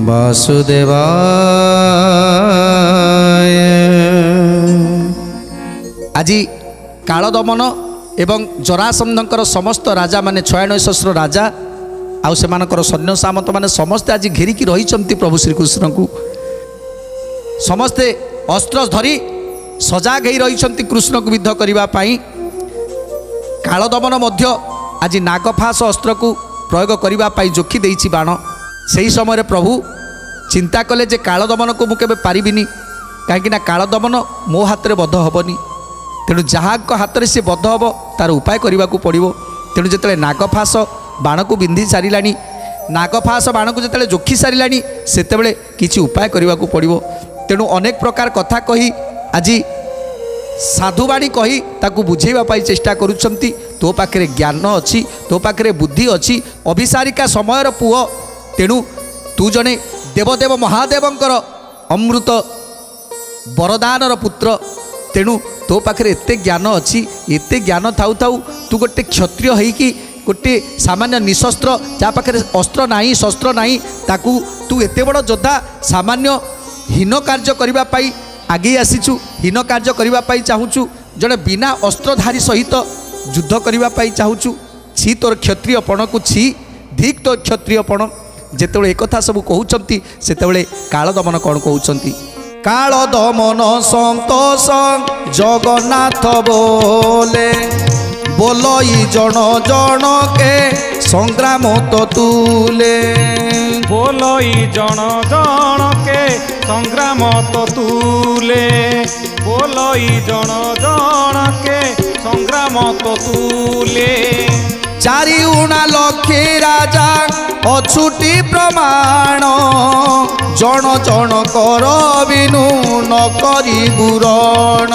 वासुदेवाय। आज कालदमन एवं जरासंधंकर समस्त राजा माने 96 सहस्र राजा आउ सेमानकर सैन्य सामंत माने समस्ते आज घेरिकी रही प्रभु श्रीकृष्ण को समस्ते अस्त्र धरी सजाग हो रही कृष्ण को युद्ध करने। कालदमन मध्य आज नागफास अस्त्र को प्रयोग करने जोखी देछि बाण। सही समय प्रभु चिंता कले जे कालदमन को मुझे पारिबिनी कहीं कालदमन मो हाथ में बध हेनी तेणु जहाँ हाथ में सी बध हम तार उपाय करने को पड़ो। तेणु जो नागफास बाण को बिंधि सारा नागफास बाण को जो जोखी सारा से किसी उपाय करने को पड़ो। तेणु अनेक प्रकार कथा कही आज साधुवाणी कही ताकू बुझेवा चेष्टा करुछंती। तो पाखे ज्ञान अच्छी तो पाखे बुद्धि अच्छी अभिसारिका समयर पुओ तेणु तू जने देवदेव महादेवंकर अमृत वरदानर पुत्र तेणु तो पाखे एते ज्ञान अच्छी एते ज्ञान थाउ थाउ तू गोटे क्षत्रिय होइकी गोटे सामान्य निशस्त्र जा पाखे अस्त्र नहीं शस्त्र नहीं ताकू तू एते बड़ योद्धा सामान्य हीन कार्य करने आगे आसीचु हीन कार्य करने चाहूचु जड़े बिना अस्त्रधारी सहित युद्ध करने चाहूचु। छी तोर क्षत्रियपण को छी धिक तोर क्षत्रियपण। जेतेबेले एक कथा सब कहउचंती सेतेबेले कालदमन कौन कहउचंती कालदमन संतोष जगन्नाथ बोले बोलई जन जन के संग्राम तो तुले बोलई जन जन के संग्राम तो तुले बोलई जन जन के संग्राम तो तुले। चारि उणा लक्षे राजा अछुटी प्रमाण जन जन कर बिनु न करी बुरण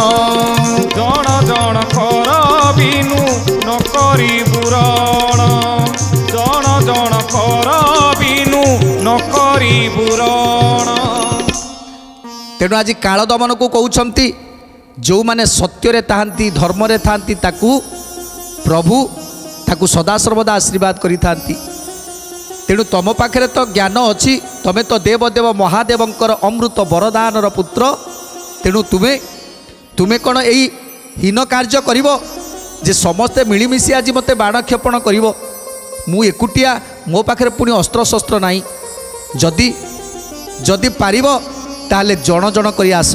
जन जन कर बिनु न करी बुरण जन जन कर बिनु न करी बुरण। तेणु आज कालदमन को कहउछंती जो माने सत्य रे थांती धर्म रे थांती ताकू प्रभु ताकू सदा सर्वदा आशीर्वाद करी थांती। तेणु तुम पाखे तो ज्ञान अच्छी तुम्हें तो देवदेव महादेवंकर अमृत वरदानर पुत्र तेणु तुम्हें तुम्हें कौन यही हीन कार्य करिवो जे समस्ते मिलमिशि आज मते बाण क्षेपण करिवो मु एकुटिया मो पाखे पुणी अस्त्र शस्त्र नहीं जदि जदि पारिबो ताले जन जन करी आस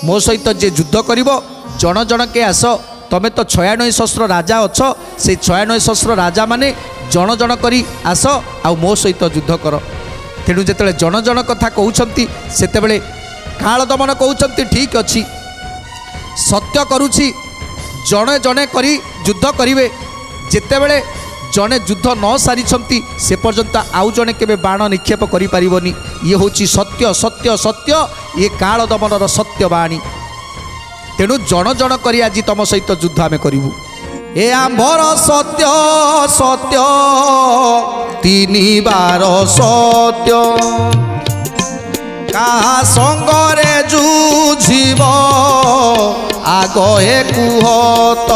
मो सहित जे युद्ध करिवो जन जन के आस। तमें तो 96 सहस्र राजा अच्छ से 96 सहस्र राजा माने जन जन करी आस आ मो सहित युद्ध कर। तेणु जिते जन जन कथा कहउछंती सेतेबेले कालदमन कहउछंती ठीक अच्छी सत्य करुछि जने जने करी युद्ध करिवे जेतेबेले जने युद्ध न सारिछंती से पर्यंत आउ जने केबे बाण निक्षेप करि परिबोनी। ये होछि सत्य सत्य सत्य ये कालदमनर सत्यवाणी। तेणु जन जन करी आज तुम सहित युद्ध आम करूँ ए आंभर सत्य सत्य 3 बार सत्य कहा संगरे जुझिब आग हे कुहत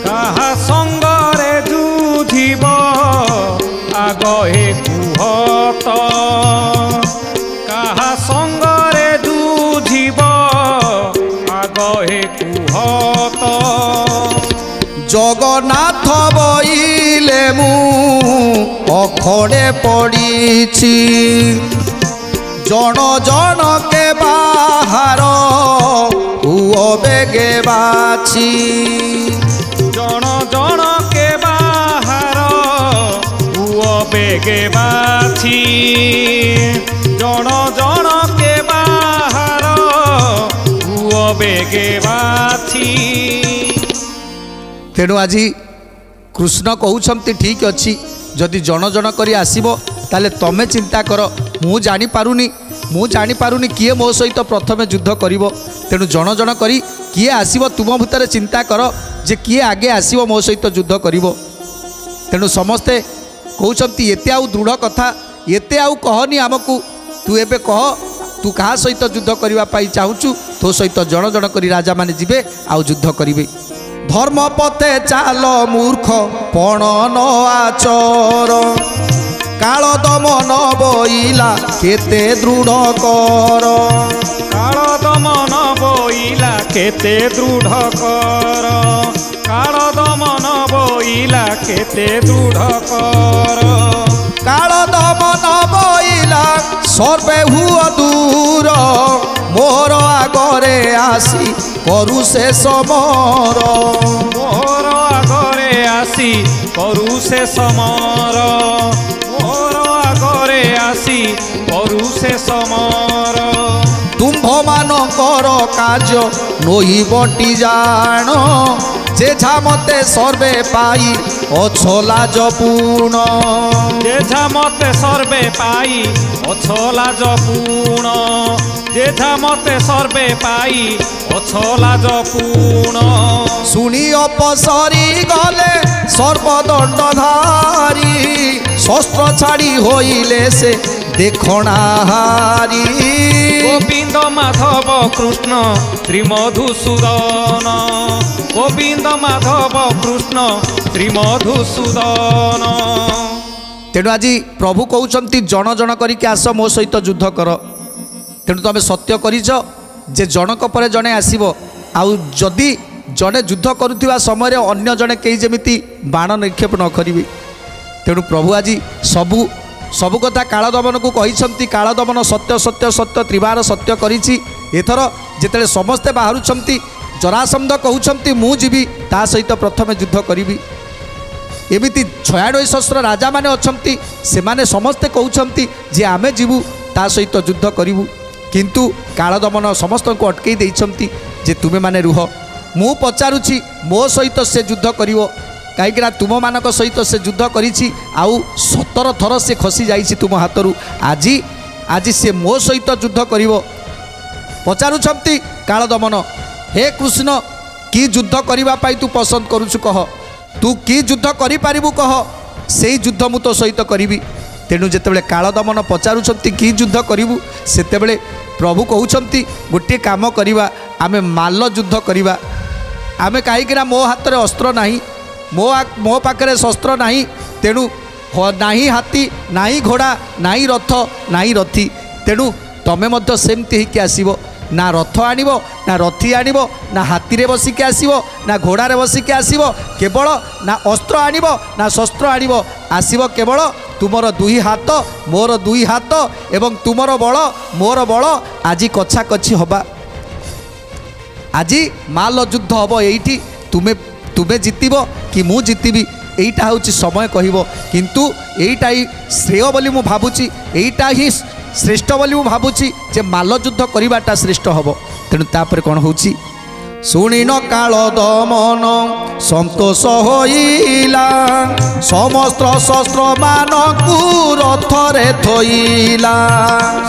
कहा संगरे जुझिब आग हे कुहत कहा संगरे जुझिब आग हे कुहत। जगन्नाथ बइले मु अखड़े पड़ीछि जन जन के बाहर हुओ बेगे बाछी जन जन के बाहर हुओ बेगे बाछी जन जन के बाहर हुओ बेगे बाछी। तेणु आज कृष्ण कहउछंती ठीक अच्छी जदि जन जन करी आसीबो ताले तमे चिंता कर मु जानी पारुनी किए मो सहित प्रथमे युद्ध करिवो। तेणु जन जन करी किए आसीबो तुम भितर चिंता कर जे किए आगे आसीबो मो सहित युद्ध करिवो। तेणु समस्ते कहउछंती एते आउ दृढ़ कथा एते आउ कहनी आमकू तू एबे कह तू कहा सहित युद्ध करने चाहूँ तो सहित जन जन करी राजा माने जिबे आउ युद्ध करिवे। धर्म पथे चाल मूर्ख पण न आचर काल दमन बोइला केते दृढ़ कर काल दमन बोइला केते दृढ़ कर काल दमन बोइला केते दृढ़ कर काल दमन बोइला सर्वे हुआ दूर मोर आगरे आसी करू से समर मोर आगरे आसी करू से समर मोर आगरे आसी करू से समर तुम्भ मानकर कार्य नई बटी जान जेझा मते सर्वे पाई अछला जपूर्ण जेझा मते सर्वे पाई अछला जपूर्ण जेझा मते सर्वे पाई अछला जपूर्ण शुणी अपसरी गले सर्वदंडधारी शस्त्र छाड़ी होइले से देखणाहारी गोविंद माधव कृष्ण श्रीमधुसूदन गोविंद माधव कृष्ण श्रीमधुसूदन तेणु आज प्रभु कहते जन जन करके आस मो सहित युद्ध कर तेणु तुम सत्य करिछ जे जनक पर जड़े आसब आउ जदि जड़े युद्ध करुवा समय अन्य जड़े कई जमी बाण निक्षेप न करेंगे तेणु प्रभु आज सबू सबु कथा काल दमन को कहते काल दमन सत्य सत्य सत्य त्रिबार सत्य करिछि एथर जेतेले समस्ते बाहरुछंती जरासंध कहउछंती मु जीवी ता सहित प्रथमे युद्ध करिवि एमिति 96 सहस्र राजा माने अछंती से माने समस्ते कहउछंती जे आमे जीवु ता सहित युद्ध करिवु किंतु काल दमन समस्त को अटकई देइछंती जे तुमे माने रुह मु पचारुछि मो सहित से युद्ध करिवो कहीं तुम मानक सहित से युद्ध करिछि आउ 17 थर से खसी जाइछि तुम हाथरू आज आज से मो सहित युद्ध करिवो पचारुछंती काल दमन हे कृष्ण कि युद्ध करिबा पाई तू पसंद करुछु कह तू कि युद्ध करि पारिबु कह सेई युद्ध मु तो सहित करिवि तेणु जेतेबेले काल दमन पचारुछंती कि युद्ध करिबु सेतेबेले प्रभु कहउछंती गोटे काम करिबा आमे माल्ल युद्ध करिबा आमे कहीं मो हाथ में अस्त्र नहीं मो पाखरे शस्त्र नहीं तेणु नाही हाथी नाही घोड़ा नाही रथ नाही रथी तेणु तमें मध्य सेमती होइके आसीबो ना रथ आनिबो ना रथी आनिबो ना हाथी रे बसिके आसीबो ना घोड़ा रे बसिके आसीबो केवल ना अस्त्र आनिबो ना शस्त्र आनिबो आसीबो केवल तुमर दुई हाथ मोर दुई हाथ एवं तुमर बल मोर बल आज कछा कछि हबा आज माल युद्ध हम ये तुम्हें जितब कि मु जितबी यहीटा हूँ समय कहब किंतु यहीटा ही श्रेय बोली मु भावुची यहीटा ही श्रेष्ठ बोली मु भावुची जे माल युद्ध करवाटा श्रेष्ठ हम तेणु तापर कौन हो शुणिन काल दमन संतोष होइला समस्त शस्त्र मान रथरे थोइला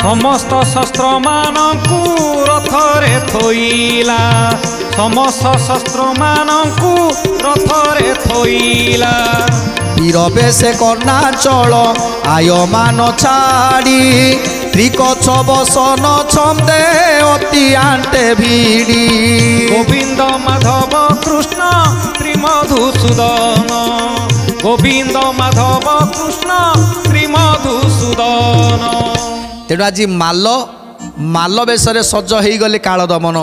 समस्त शस्त्र मान रथरे थोइला समस्त शस्त्र मान रथरे थोइला वीर बेश करना चल आय मान छाड़ी त्रिकछ बसन छंदे अति आंटे भिड़ी गोविंद माधव कृष्ण श्रीमधुसूदन गोविंद माधव कृष्ण श्रीमधुसूदन तेणु आज माल बेश सज हो गले काल दमन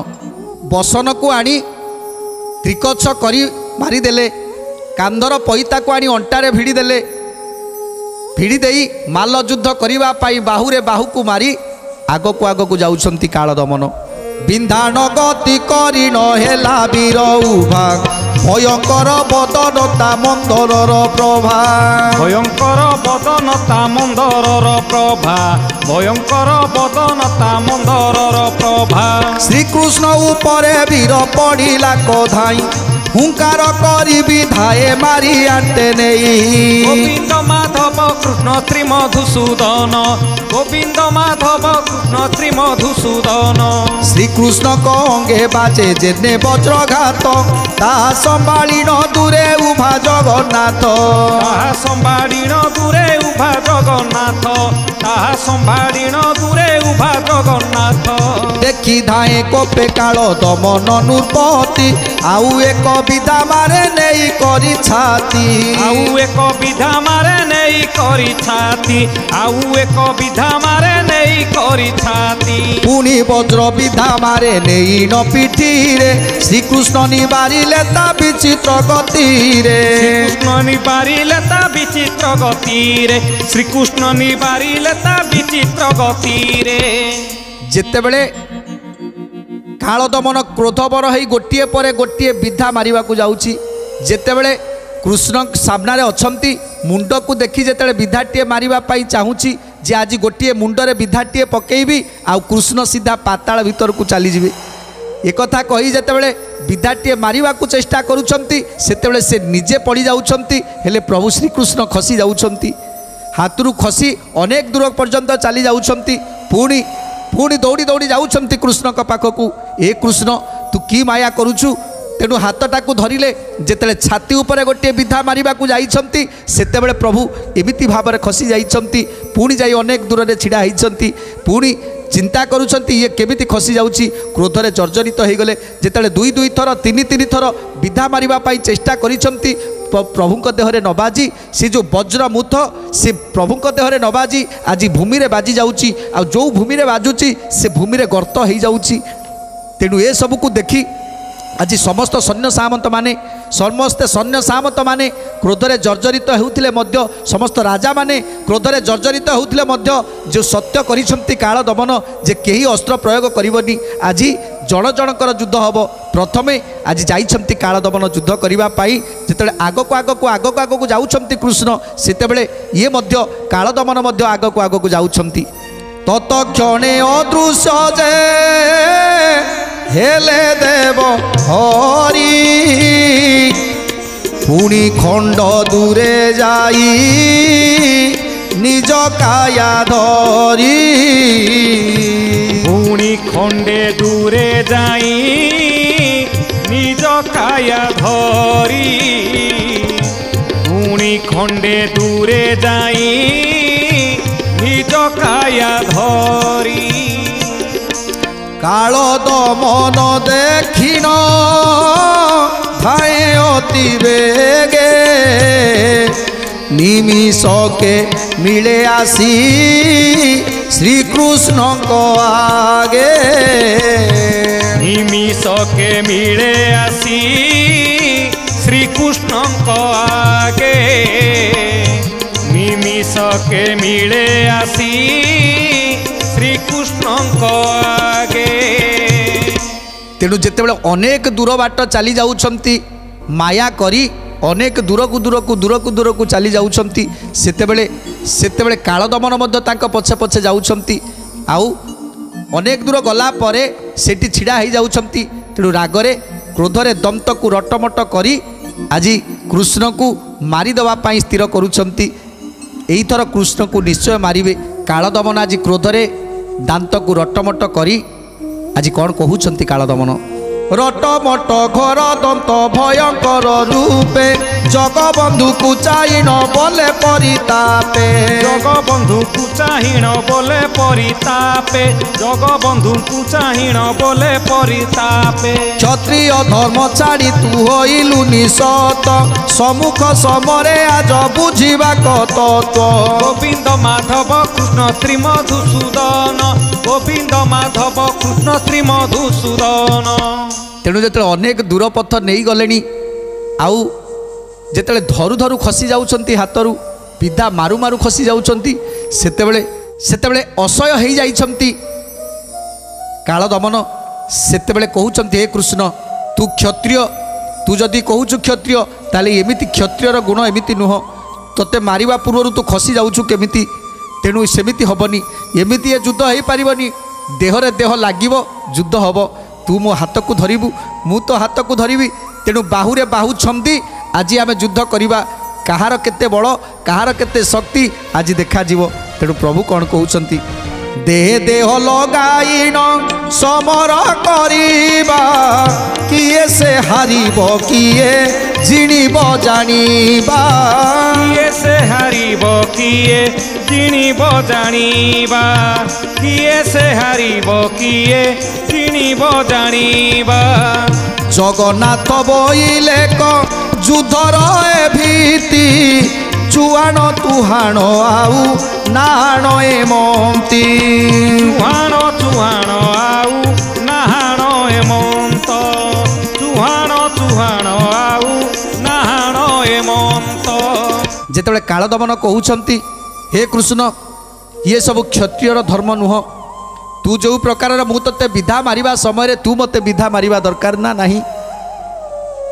बसन को आनी त्रिकछ करी मारिदेले कांधर पैता को आनी अंटारे भिड़ी देले भिड़ी देई माल युद्ध करिबा पाई बाहुरे बाहु को मारी आग को जाउछंती काल दमन बिंधान गति करी न हेला वीर उभा भयंकर बदन ता मंदरर प्रभा भयंकर बदन ता मंदरर प्रभा भयंकर बदन ता मंदरर प्रभा श्रीकृष्ण उपरे वीर पड़िला कधाई हुंकार करी विधाए मारी आंटे नहीं गोविंद माधव कृष्ण श्रीमधुसूदन गोविंद माधव कृष्ण श्रीमधुसूदन श्रीकृष्ण कंगे बाजे जेने वज्रघात ता संभाली न दूरे उभा जगन्नाथ ताहा संभाली न दूरे उभा जगन्नाथ ताहा संभाली न दूरे उभा जगन्नाथ देखी धाए कोपे काल दमन नृपति आउ एक विधा मारे नहीं करी छाती आउ एक विधा मारे नहीं करी छाती आउ एक विधा मारे नहीं करी छाती पुणी वज्र विधा मारे नहीं न पिठी रे श्रीकृष्ण निबारिले ता विचित्र गति रे श्रीकृष्ण निबारिले ता विचित्र गति रे श्रीकृष्ण निबारिले ता विचित्र गति रे जेतेबेले काल दमन क्रोधवर हो गोटे पर गोटे विधा मारिबा को जाउची जेतेबेले कृष्ण सामने अछंती मुंड को देखी जेतेबेले विधाटीए मारिबा पाई चाहूची जे आज गोटे मुंडरे विधाटीए पकेइबी आ कृष्ण सीधा पाताल भीतर को चली जिवे एक कथा कही जेतेबेले विधाटीए मारिबा को चेष्टा करूछंती सेतेबेले से निजे पड़ी जाउछंती हेले प्रभु श्री कृष्ण खसी जाउछंती हाथरू खसी अनेक दूर पर्यंत चली जाउछंती पुणी पुणी दौड़ी दौड़ी जाउछंती कृष्ण का पाखकू ए कृष्ण तू की माया करूछु तेणु हाथटा को धरिले जेतेले छाती उपरे गोटे विधा मारिबा को जाइछंती सेतेबेले प्रभु एमिति भाबरे खसी जाइछंती पुणी जाई अनेक दूर रे छिड़ा हिचंती पुणी चिंता करूछंती ये केमिति खसी जाउची क्रोधरे जर्जरित हो गले जेतेले दुई दुई थर तीन तीन थर विधा मारिबा पाई चेष्टा करिछंती प्रभु देहरे न बाजी से जो वज्र मुथ से प्रभु देहरे न बाजी आज भूमि रे बाजी जाउची आ जो भूमि रे बाजुची से भूमि रे गर्त हो जाउची तेणु ए सब को देखी आज समस्त सैन्य सामंत माने समस्ते सैन्य सामंत माने क्रोधरे जर्जरित होउथिले मध्य समस्त राजा माने क्रोधरे जर्जरित होउथिले मध्य जो सत्य करिसंती काल दमन जे केही अस्त्र प्रयोग करिवनी आज जण जनकर युद्ध हब प्रथमे आज जाइछंती काल दमन युद्ध करिबा पाई जेतेबेले आगको जाउछंती कृष्ण सेतेबेले ये मध्य काल दमन मध्य आगको जाउछंती तत क्षणे अदृश्य जे हेले देव हरि पुणी खंड दूरे जाई निज काया धरी पुणी खंडे दूरे जाई निज काया धरी पुणी खंडे दूरे जाई निज काया धरी काल दमन देखिन भाई अति बेगे निमिषके मिले आसी श्री कृष्ण को आगे निमिषके मिले आसी श्री कृष्ण को आगे निमिषके मिले आसी श्री कृष्ण को आगे तेणु जेतेबेले अनेक दूर बाट चली जाउछंती माया करी अनेक दूर को चली जाउछंती सेतेबेले काल दमन मध्य तांको पछे पछे जाउछंती आउ अनेक दूर गला परे सेठी छिड़ा हो जाउछंती तेणु रागरे क्रोधरे दंत को रटमट करी आज कृष्ण को मारी दवा पाई स्थिर करूछंती एई थर कृष्ण को निश्चय मारिबे काल दमन आज क्रोधरे दांत को रटमट करी आज कौन कहउछंती काल दमन रटमट घर दंत भयंकर रूपे जगबंधु को चाहिन बोले परितापे जगबंधु को चाहिन बोले परितापे जगबंधु को चाहिन बोले परितापे क्षत्रिय धर्म छाड़ी तू होइलु निसत सम्मुख समरे आज बुझिबा तत्व गोविंद माधव कृष्ण श्रीमधुसूदन गोविंद माधव कृष्ण श्रीमधुसूदन तेणु जो अनेक दूर पथ नहीं गले आउ जिते धरु धरु खसी जाउछंती हाथरू विधा मारु मारु खसी जाउछंती सेतेबेले असह्य हो जाइछंती काल दमन सेतेबेले कहउछंती हे कृष्ण तू क्षत्रिय तू जदि कहूचु क्षत्रिय ताले एमिति क्षत्रियर गुण एमिति नुह तोते मारिबा पूर्व तू खसी जाउछु केमिति तेणु सेमिति हबनी एमिति युद्ध हो पारिबनी देहरे देह लागिबो युद्ध हब तू मो हाथ को धरबू मु तो हाथ को धरबी तेणु बाहुरे बाहु छंदी आज आम युद्ध करवा कहार केते बड़ कहार केते शक्ति आज देखा जीवो तेणु प्रभु कौन कहउछंती देह देह लगाइन समर करिबा किए से हारिबो किए जिणिबो जानिबा किए से हारिबो किए किए जिणिब जानिबा किए से हारिब किए जिणिब जानिबा जगन्नाथ बोइले क युद्धर ए भीति चुआण तुहाण आउ नाण ए मन्ती चुहाण चुहाण आउ नाहाण ए मन्त चुहाण चुहाण आउ नाहाण ए मन्त जेतेबेले कालदमन कहउछंती हे कृष्ण ये सब क्षत्रियर धर्म नुह तू जो प्रकार मु तते विधा मारिबा समय तू मते विधा मारिबा दरकार ना नहीं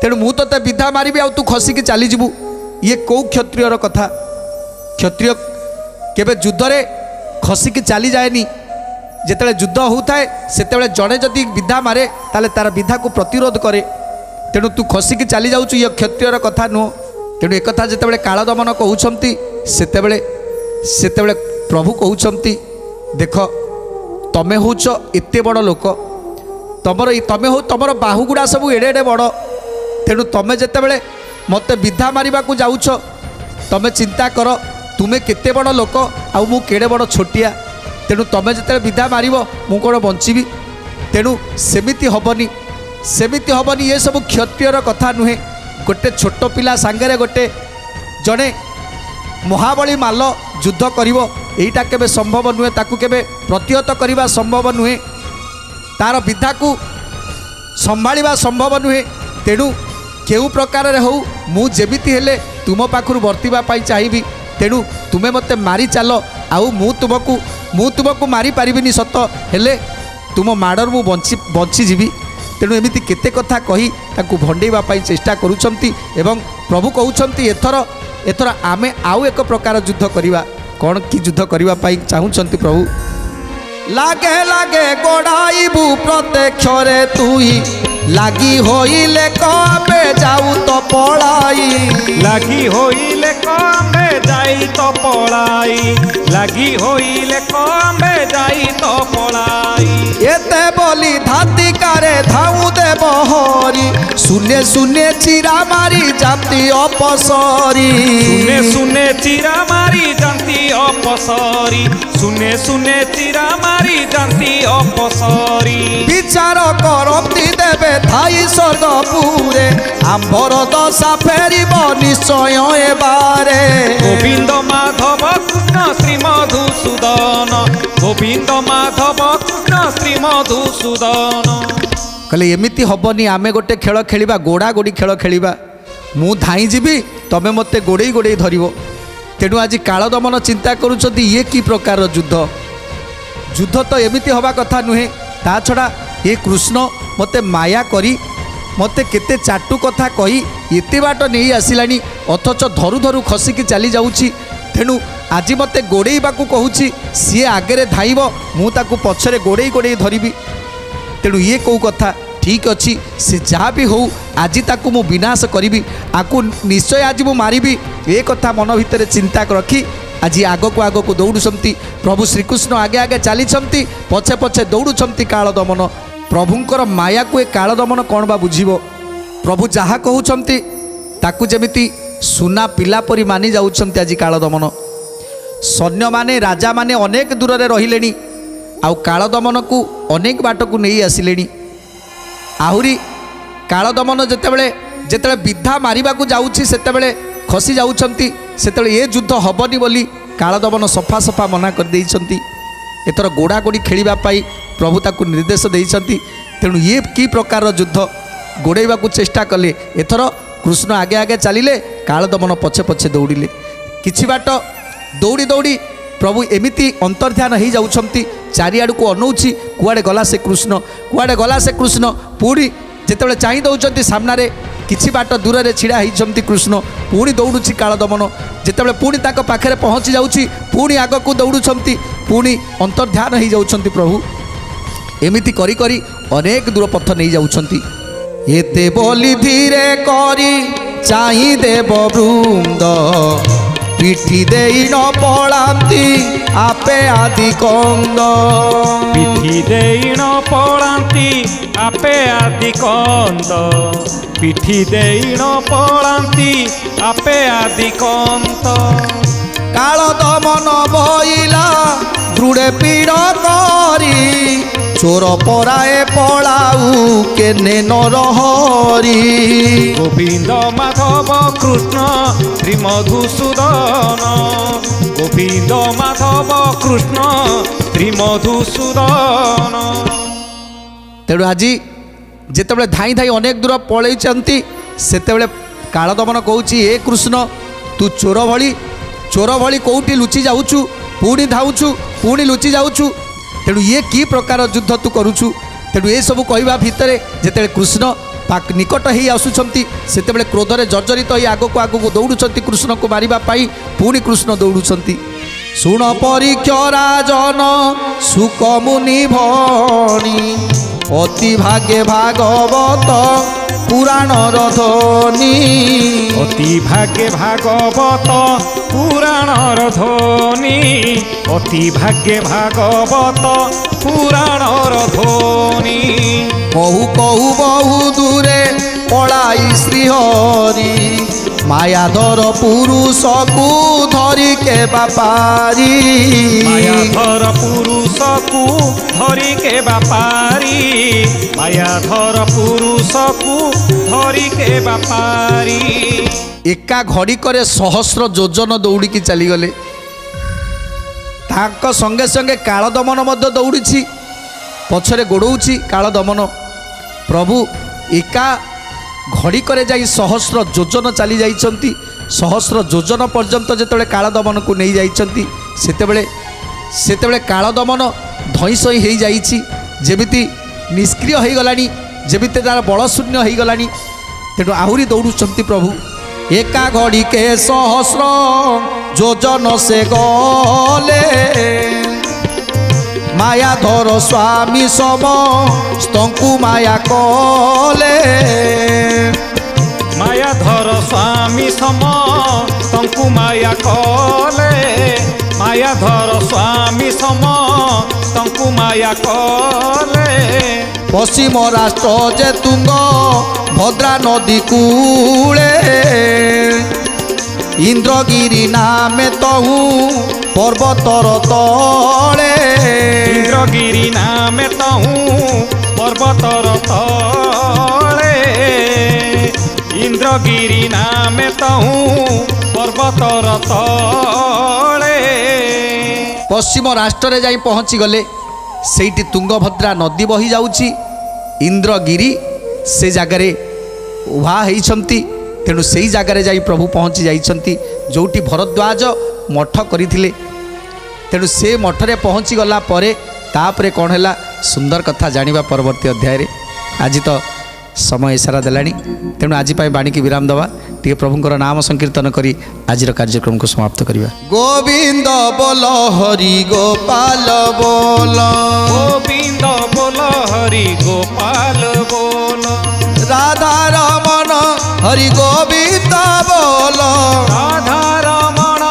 तेणु मु तते विधा मारिबी आ तू खसिकी चली जीवु ये कौ क्षत्रियर कथा क्षत्रिय केबे युद्ध रे खसिकी चली जाएनी जेतेबेले युद्ध होउथाए सेतेबेले जणे जदि विधा मारे ताले तार विधा को प्रतिरोध करे तेणु तू खसिकी चली जाउछु ये क्षत्रियर कथा नुह तेणु एक कथा जेतेबेले कालदमन कहउछंती सेतेबेले प्रभु कहउछंती देख तमे होच एते बड़ लोक तमे हो तमर बाहुगुड़ा सब एडे एडे बड़ तेणु तमे जेतेबेले मते विधा मारिबा को जाउछ तमे चिंता कर तुमे केते बड़ लोक आउ मु केड़े बड़ छोटिया तेणु तमे जेतेबेले विधा मारिबो मु कोन बंचिबी तेणु सेमिति हबनी ये सब क्षत्रियर कथा नुहे गोटे छोट पिला सांगरे गोटे जड़े महाबली माल युद्ध करिवो एटा केबे संभव नुहे ताकू केबे प्रतिहत करवा संभव नुहे तार विधा को संभाळिबा संभव नुहे तेणु केउ प्रकार रे हो मु जेमिति हेले तुम पाखरु वर्तिबा पाई चाहिबी तेणु तुमे मते मारी चलो आउ मु तुमको मारी पारिबिनी सत हेले तुम माडर मु बंची जीवी तेणु एमिति केते कथा कही ताकू भंडेइबा पाई चेष्टा करूछंती एवं प्रभु कहउछंती एथर आमे आउ एक प्रकार युद्ध करिवा कौन कि युद्ध करिवा पाई चाहुछंती प्रभु लागे लागे गोड़ाइबू प्रत्यक्ष रे तुई लागी होइले कबे जाऊ तो पळाई लागी होइले कबे जाई तो पळाई लागी होइले कबे जाई तो पळाई एते बोली धाती कारे धाऊ दे बहरी सुने सुने चिरा मारी जाती अपसरी सुने सुने चिरा मारी जाती अपसरी सुने सुने चिरा मारी जाती अपसरी विचार करती देवे थाई स्वर्गपुरे आंबर दशा फेरिब निश्चय एबारे गोविंद माधव कृष्ण श्री मधुसूदन गोविंद माधव कृष्ण श्री मधुसूदन कहले एमिति हबनी आमे गोटे खेल खेलिबा गोड़ा गोड़ी खेल खेलिबा मु धाई जीवी तमे मते गोड़े गोड़े धरिबो तेणु आज कालदमन चिंता करूछंती ये की प्रकार युद्ध तो एमिति हवा कथा नुहे ता छड़ा ये कृष्ण मते माया करी मते केते चाटू कथा कही एते बाट नहीं आसिलानी अथच धरु धरु खसिकी चली जाउची तेणु आज मते गोड़ेइबा को कहूची सी आगे धाइब मु ताकू पछरे गोड़े गोड़े धरिबी तेणु ये कौ कथा ठीक अच्छी से जहाँ भी हो आज ताकू मु विनाश करी आकू निश्चय आज मु मारिबी ए कथा मन भितर चिंता रखी आज आग को दौड़ुंट प्रभु श्रीकृष्ण आगे आगे चली पछे पछे दौड़ुंट कालदमन प्रभुंकर माया को ए कालदमन कौन बा बुझिबो प्रभु जहाँ कहउछंती ताकू जेमिति सुना पिला परी मानि जाउछंती आज कालदमन सैन्य माने राजा माने अनेक दूर रे रहिलेनी आउ कालदमन को अनेक बाट को नहीं आसिलेनी आहुरी कालदमन जेतेबेले विधा मारिबा को जाउछि सेतेबेले खसी जाउछंती सेतेबेले ये युद्ध हबनी बोली कालदमन सफा सफा मना कर देइछंती एथर गोड़ा गोड़ी खेलिबा पाई प्रभु ताकू निर्देश देइछंती तेणु ये की प्रकार युद्ध गोड़ेबा को चेष्टा कले एथर कृष्ण आगे आगे चलिले कालदमन पछे पछे दौड़िले किछि बाट दौड़ी दौड़ी प्रभु एमिति अंतर्ध्यान हो जाउछंती चारिआड़ को अनौछि कुआडे गला से कृष्ण पूरी जेतेबेले चाहि दउछंती सामना रे किछि बाट दूर रे छिड़ा होइछंती कृष्ण पूरी दौड़ुछि कालदमन जेतेबेले पूरी ताको पाखरे पहुँची जाउछि पूरी आग को दौड़ुछंती पूरी अंतर्ध्यान हो जाउछंती प्रभु एमिति करी करी अनेक दूर पथ नहीं जाउछंती एते बोली धीरे करी चाहि देव वृंद पिठी देई न पड़ाती आपे आदि कंद पिठी देई न पड़ाती आपे आदि कंद पिठी देई न पड़ाती आपे आदि कंद काल दमन बइला दृढ़े पीड़ करी चोर पराए पड़ाऊ केने नरहरी गोविंद माधव कृष्ण श्री मधुसूदन गोविंद माधव कृष्ण श्री मधुसूदन। तेणु आज जिते धाई धाई अनेक दूर पलैंती से काल दमन कहूँ ए कृष्ण तू चोर भली कौटी लुचि जाऊचु पुणी धाऊचु पुणी लुचि जाऊचु तेणु ये कि प्रकार युद्ध तू करुचु। तेणु ये सब कहवा भितर जिते कृष्ण निकट ही आसुंच से क्रोधरे जर्जरित हो आगक आगक दौड़ुंट कृष्ण को मारिबाई पुणी कृष्ण दौड़ुंट। शुण परीक्ष राजन सुख मुनि भणी अति भाग्य भागवत पुराण ध्वनि अति भाग्य भागवत पुराण ध्वनि अति भाग्य भागवत पुराण ध्वनि। कहू कहू बहु दूरे पलाई श्रीहरि मायाधर पुरुष को धरी के बापारी मायाधर पुरुष को धरी के बापारी मायाधर पुरुष को धरी के बापारी। एका घड़ी करे सहस्र योजन दौड़ी की चली गले तांको संगे संगे काल दमन मध्य दौड़ी पछरे गोड़ौछि काल दमन प्रभु एका घड़ी करे जाई सहस्र योजन चली जाइछंती सहस्र योजन पर्यंत जेतेबेले काल दमन को नहीं जाइछंती सेतेबेले काल दमन धईसई हो जाइछि जेमिति निष्क्रिय हो गलानी जेमिति तार बल शून्य हो गलानी। तेणु आहुरी दौड़ुछंती प्रभु एका घड़ी के सहस्र योजन से गले मायाधर स्वामी समस्तंकु माया कले मायाधर स्वामी समस्तंकु माया कले मायाधर स्वामी समस्तंकु माया कले। पश्चिम राष्ट्र जे तुंग भद्रा नदी कूले इंद्रगिरी नामे तहु पर्वतर तले इंद्रगिरी नामे तहु पर्वतर तले इंद्रगिरी नामे तहु पर्वतर तले। पश्चिम राष्ट्र रे जाई पहुँची गले सेठी तुंगभद्रा नदी बही जाउची इंद्रगिरी से जगार उभा होती तेणु से जगार जाई प्रभु पहुँची जाइछंती जोटी भरद्वाज मठ करथिले। तेणु से मठरे पहुँची गला परे तापरे कौन है सुंदर कथा जानिबा परवर्ती अध्याय रे। आज तो समय सारा देलानी तेणु आज बाणी की विराम दवा टे प्रभुंकर नाम संकीर्तन करी आज कार्यक्रम को समाप्त करिबा। गोविंद बोल हरि गोपाल बोल गोविंद बोल हरि गोपाल बोल राधा रमण हरि गोविंद बोल राधा रमण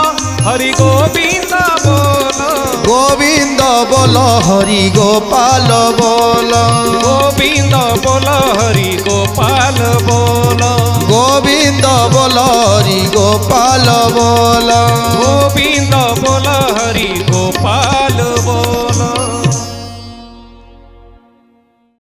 हरि गोविंद बोल गोविंद बोल हरि गोपाल बोल गोविंद बोल हरि गोपाल बोल गोविंद बोल हरि गोपाल बोल गोविंद बोल हरि गोपाल